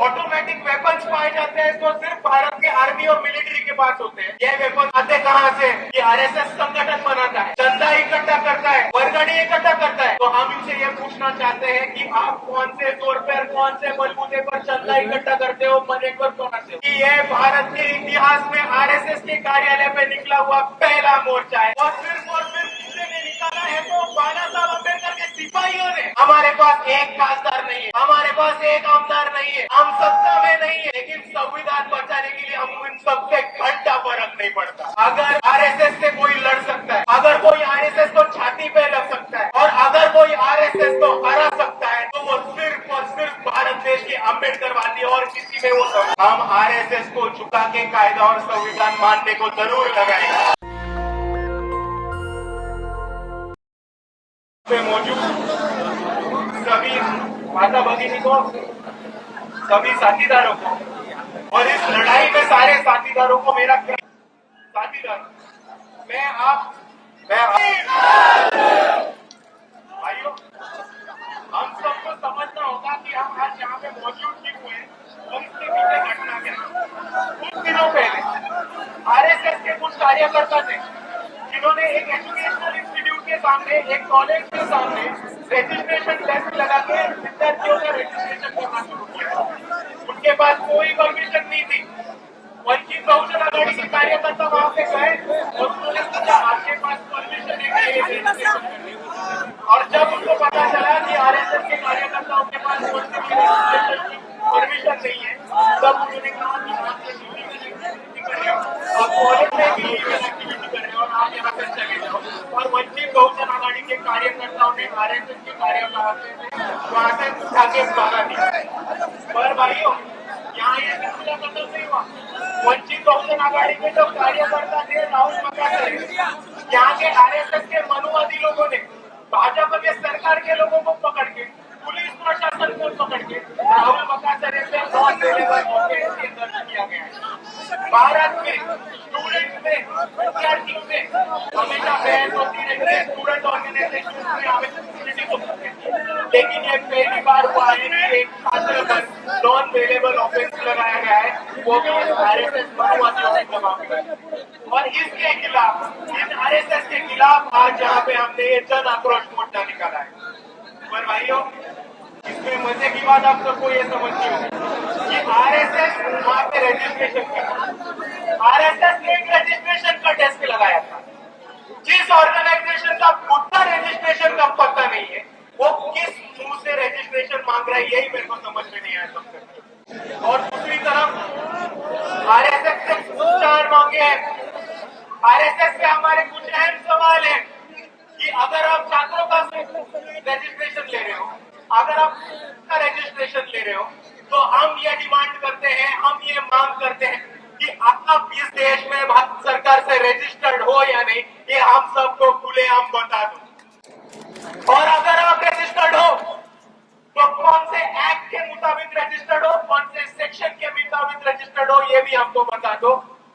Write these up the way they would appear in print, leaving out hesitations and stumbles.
Automatic weapons पाए जाते हैं तो सिर्फ भारत के आर्मी और मिलिट्री के पास होते हैं। ये वेपन आते कहाँ से? ये आरएसएस संगठन बनाता है, चंदा इकट्ठा करता है, वर्गणी इकट्ठा करता है। तो हम इनसे ये पूछना चाहते हैं कि आप कौन से तौर पर, कौन से बलबूते पर चंदा इकट्ठा करते हो, मनी पर पहुंचाते हो? कि ये भारत के इतिहास में आरएसएस के कार्यालय पे निकला हुआ पहला मोर्चा है और सिर्फ किसी ने निकाला है तो बाला साहब अम्बेडकर के सिपाहियों ने। हमारे पास एक खासदार नहीं है, हमारे पास एक आमदार नहीं है, हम सत्ता में नहीं है, लेकिन संविधान बचाने के लिए हम इन सबसे घंटा फर्क नहीं पड़ता। अगर आरएसएस से कोई लड़ सकता है, अगर कोई आरएसएस को छाती पे लग सकता है और अगर कोई आरएसएस को हरा सकता है तो वो सिर्फ और सिर्फ भारत देश के अम्बेडकरवादी और किसी में वो सब। हम आरएसएस को झुका के कायदा और संविधान मानने को जरूर लगाएंगे। मौजूद सभी माता भगिनी को, सभी साथीदारों को और इस लड़ाई में सारे साथीदारों को मेरा साथीदार भाइयों, हम सबको समझना होगा कि हम आज यहाँ पे मौजूद क्यों हुए और इसके पीछे घटना क्या है। कुछ दिनों पहले आरएसएस के कुछ कार्यकर्ता थे जिन्होंने एक एजुकेशनल इंस्टीट्यूट के सामने, एक कॉलेज के सामने रजिस्ट्रेशन डेस्क लगा के विद्यार्थियों का रजिस्ट्रेशन करना शुरू किया। उनके पास कोई परमिशन नहीं थी। वंचित बहुजन आघाड़ी के कार्यकर्ता वहां पे गए और उन्होंने पूछा आपके पास परमिशन है कि रजिस्ट्रेशन करने की? और जब उनको पता चला कि आरएसएस के कार्यकर्ताओं के पास रजिस्ट्रेशन की परमिशन नहीं है, तब उन्होंने कहा कि आप ये ड्यूटी कर रहे हो, आप कॉलेज में भी एक्टिविटी कर रहे हो और आप यहाँ से चले जाओ। और वंचित बहुजन आघाड़ी के कार्यकर्ताओं ने आरएसएस के कार्यकर्ताओं से वहां से उठा के भगा दिया। पर भाइयों, यहाँ ये सिलसिला खत्म नहीं हुआ। वंचित बहुजन आघाड़ी के जो कार्यकर्ता थे, राहुल मकासरे, यहाँ के आरएसएस के मनुवादी लोगों ने भाजपा के सरकार के लोगों को पकड़ के, पुलिस प्रशासन को पकड़ के राहुल मकासरे से नॉन अवेलेबल केस दर्ज किया गया है। भारत में स्टूडेंट्स में, विद्यार्थियों में हमेशा बहस होती रही है, स्टूडेंट ऑर्गेनाइजेशन में हमेशा होती है, लेकिन ये पहली बार हुआ है कि एक छात्र पर नॉन अवेलेबल ऑफेंस लगाया गया है, वो भी आरएसएस मनुवादियों के दबाव में। और इसके खिलाफ, इन आरएसएस के खिलाफ आज यहाँ पे हमने ये जन आक्रोश मोर्चा निकाला है। पर भाइयों, इसमें मजे की बात आप सबको ये समझनी होगी कि आरएसएस वहां पे रजिस्ट्रेशन किया, आरएसएस ने एक रजिस्ट्रेशन का डेस्क लगाया था। जिस ऑर्गेनाइजेशन का खुद रजिस्ट्रेशन का पता नहीं है, वो किस मुंह से रजिस्ट्रेशन मांग रहा है, यही मेरे को समझ में नहीं आया सबसे। और दूसरी तरफ आरएसएस से कुछ चार मांगे हैं। आरएसएस से हमारे कुछ अहम सवाल है कि अगर आप छात्रों का रजिस्ट्रेशन ले रहे हो, अगर आप रजिस्ट्रेशन ले रहे हो, तो हम ये डिमांड करते हैं, हम ये मांग करते हैं कि आप इस देश में भारत सरकार से रजिस्टर्ड हो या नहीं, ये हम सबको खुलेआम बता दो। और अगर आप रजिस्टर्ड हो तो कौन से एक्ट के मुताबिक रजिस्टर्ड हो, कौन से सेक्शन के मुताबिक रजिस्टर्ड हो, ये भी हमको बता दो।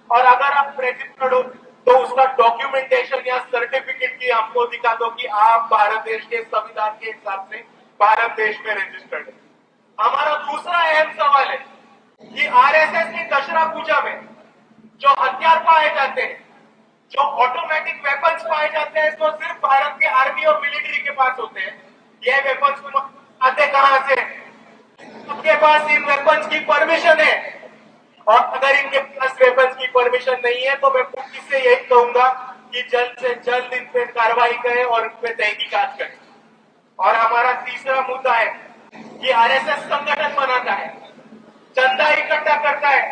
और अगर आप रजिस्टर्ड हो तो उसका डॉक्यूमेंटेशन या सर्टिफिकेट की हमको दिखा दो कि आप भारत देश के संविधान के हिसाब से भारत देश में रजिस्टर्ड है। हमारा दूसरा अहम सवाल है कि आरएसएस की दशहरा पूजा में जो हथियार पाए जाते हैं, जो ऑटोमेटिक वेपन्स पाए जाते हैं, तो सिर्फ भारत के आर्मी और मिलिट्री के पास होते हैं। ये वेपन्स आते कहां से? उनके पास इन वेपन्स की परमिशन है, और अगर इनके पास वेपन्स की परमिशन नहीं है तो मैं पुलिस से यही कहूंगा कि जल्द से जल्द इन पे कार्रवाई करें और इन पे तहकीकात करें। और हमारा तीसरा मुद्दा है कि आरएसएस संगठन बनाता है, चंदा इकट्ठा करता है,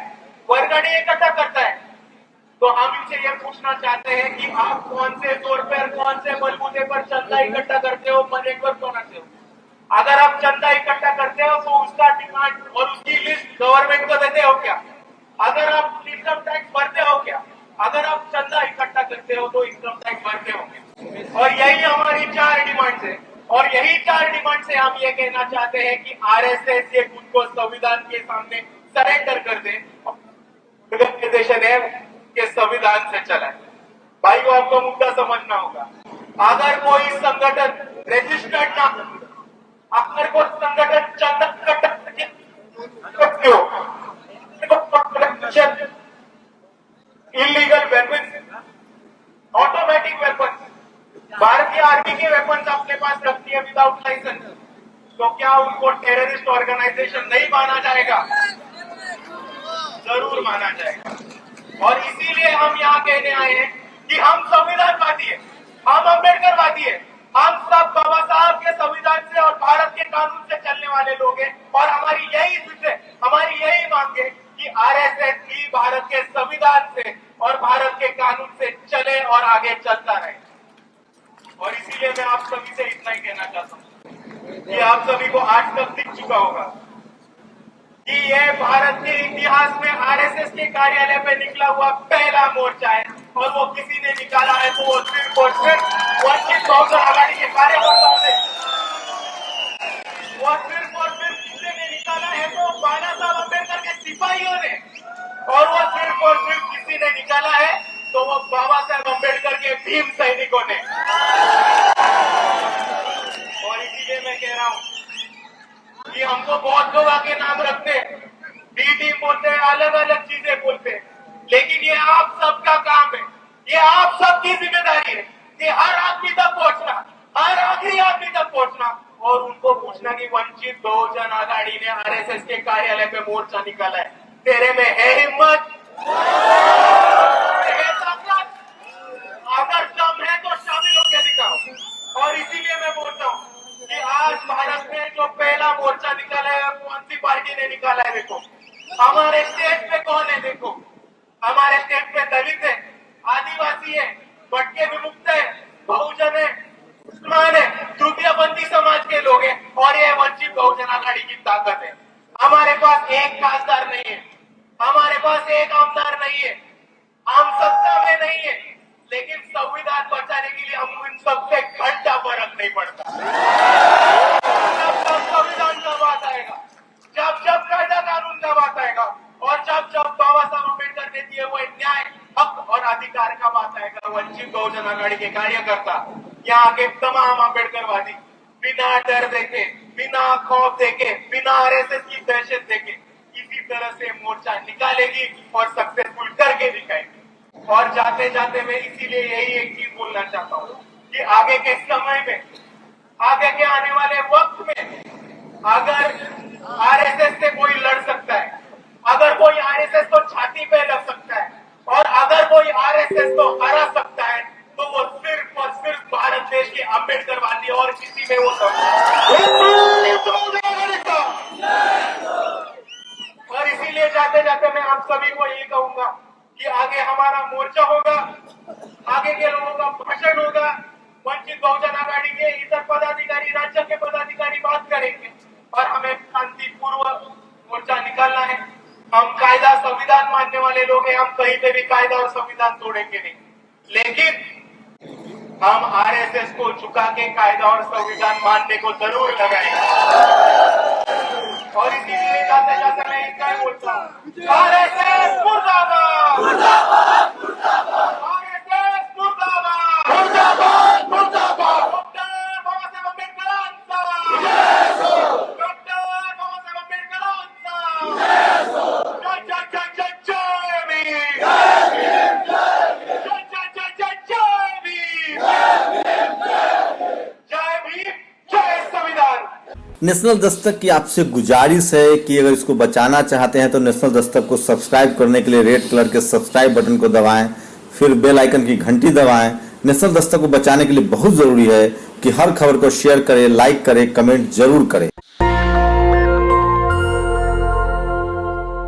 वर्गणी इकट्ठा करता है। तो हम इनसे यह पूछना चाहते हैं कि आप कौन से तौर पर, कौन से बलबूते पर चंदा इकट्ठा करते हो, मनी पर पहुंचाते हो? अगर आप चंदा इकट्ठा करते हो तो उसका डिमांड और उसकी लिस्ट गवर्नमेंट को देते हो क्या? अगर आप इनकम टैक्स भरते हो क्या? अगर आप चंदा इकट्ठा करते हो तो इनकम टैक्स भरते हो क्या? और यही हमारी चार डिमांड है, और यही चार डिमांड से हम ये कहना चाहते हैं कि आरएसएस ये खुद को संविधान के सामने सरेंडर कर दे, ऑर्गेनाइजेशन है के संविधान से चला है। भाइयों, आपको मुद्दा समझना होगा। अगर कोई संगठन रजिस्टर्ड ना, अगर कोई संगठन चंदा इकट्ठा सकते हो। इलीगल वेपन, ऑटोमेटिक वेपन, भारतीय आर्मी के वेपन अपने पास रखती है विदाउट लाइसेंस, तो क्या उनको टेररिस्ट ऑर्गेनाइजेशन नहीं माना जाएगा? जरूर माना जाएगा। और इसीलिए हम यहाँ कहने आए हैं कि हम संविधानवादी है, हम अम्बेडकरवादी है, हम सब बाबा साहब के संविधान से और भारत के कानून से चलने वाले लोग हैं। और हमारी यही जिद है, हमारी यही मांग है कि आरएसएस भी भारत के संविधान से और भारत के कानून से चले और आगे चलता रहे। और इसीलिए मैं आप सभी से इतना ही कहना चाहता हूँ कि आप सभी को आज तक दिख चुका होगा कि यह भारत के इतिहास में आरएसएस के कार्यालय पे निकला हुआ पहला मोर्चा है। और वो किसी ने निकाला है तो वो सिर्फ और सिर्फ वंचित बहुजन आघाड़ी के कार्यकर्ताओं ने, वो सिर्फ और सिर्फ किसी ने निकाला है तो बाला साहब अम्बेडकर के सिपाहियों ने, और वो सिर्फ और सिर्फ किसी ने निकाला है तो वो बाबा साहब अम्बेडकर के भीम सैनिकों ने। और इसीलिए मैं कह रहा हूं कि हमको बहुत लोग आके नाम रखते हैं, बी टीम बोलते हैं, अलग अलग चीजें बोलते हैं, लेकिन ये आप सबका काम है, ये आप सबकी जिम्मेदारी है कि हर आदमी तक पहुंचना, हर आखिरी आदमी तक पहुंचना और उनको पूछना कि वंचित बहुजन आघाड़ी ने आरएसएस के कार्यालय पे मोर्चा निकाला है, तेरे में है हिम्मत, है ताकत? अगर दम है तो शामिल होकर दिखाओ। और इसीलिए मैं बोलता हूँ कि आज भारत में जो पहला मोर्चा निकाला है कौन सी पार्टी ने निकाला है? देखो हमारे स्टेट पे कौन है, देखो हमारे स्टेट पे दलित है, आदिवासी है, भटके विमुक्त है, बहुजन है, मुसलमान है, तृतीयपंथी समाज के लोग हैं। और ये वंचित बहुजन आघाड़ी की ताकत है। हमारे पास एक खासदार नहीं है, हमारे पास एक आमदार नहीं है, हम सत्ता में नहीं है, लेकिन संविधान बचाने के लिए हम इन सबसे घंटा फर्क नहीं पड़ता। जब जब संविधान का बात आएगा, जब जब कायदा कानून का बात आएगा, और जब जब बाबा साहब अम्बेडकर ने दिए हुए न्याय, हक और अधिकार का बात आएगा, वंचित बहुजन आघाड़ी के कार्यकर्ता, यहाँ के तमाम अम्बेडकरवादी बिना डर देखे, बिना खौफ देखे, बिना आरएसएस की दहशत देखे इसी तरह से मोर्चा निकालेगी और सक्सेसफुल करके दिखाएगी। और जाते जाते मैं इसीलिए यही एक चीज बोलना चाहता हूँ कि आगे के समय में, आगे के आने वाले वक्त में अगर आरएसएस से कोई लड़ सकता है, अगर कोई आरएसएस को छाती पे लग सकता है, और अगर कोई आरएसएस को हरा सकता है, तो वो सिर्फ और सिर्फ भारत देश के अम्बेडकरवादी और किसी में वो और इसीलिए जाते जाते मैं आप सभी को यही कहूंगा कि आगे हमारा मोर्चा होगा, आगे के लोगों का भाषण होगा, वंचित बहुजन आघाड़ी के इतर पदाधिकारी, राज्य के पदाधिकारी बात करेंगे और हमें शांतिपूर्व मोर्चा निकालना है। हम कायदा संविधान मानने वाले लोग हैं, हम कहीं पे भी कायदा और संविधान तोड़ेंगे नहीं, लेकिन हम आरएसएस को झुका के कायदा और संविधान मानने को जरूर लगाएंगे। और इसीलिए जाते जाते मैं इतना ही बोलता हूँ, आरएसएस मुर्दाबाद, मुर्दाबाद, मुर्दाबाद, आरएसएस मुर्दाबाद, मुर्दाबाद, मुर्दाबाद, डॉक्टर बाबा साहेब अम्बेडकर डॉक्टर बाबा साहेब अम्बेडकर जय जय जय जय जय भीम, जय जय जय जय जय भीम, जय भीम, जय संविधान। नेशनल दस्तक की आपसे गुजारिश है कि अगर इसको बचाना चाहते हैं तो नेशनल दस्तक को सब्सक्राइब करने के लिए रेड कलर के सब्सक्राइब बटन को दबाएं, फिर बेल आइकन की घंटी दबाएं। नेशनल दस्तक को बचाने के लिए बहुत जरूरी है कि हर खबर को शेयर करें, लाइक करें, कमेंट जरूर करें।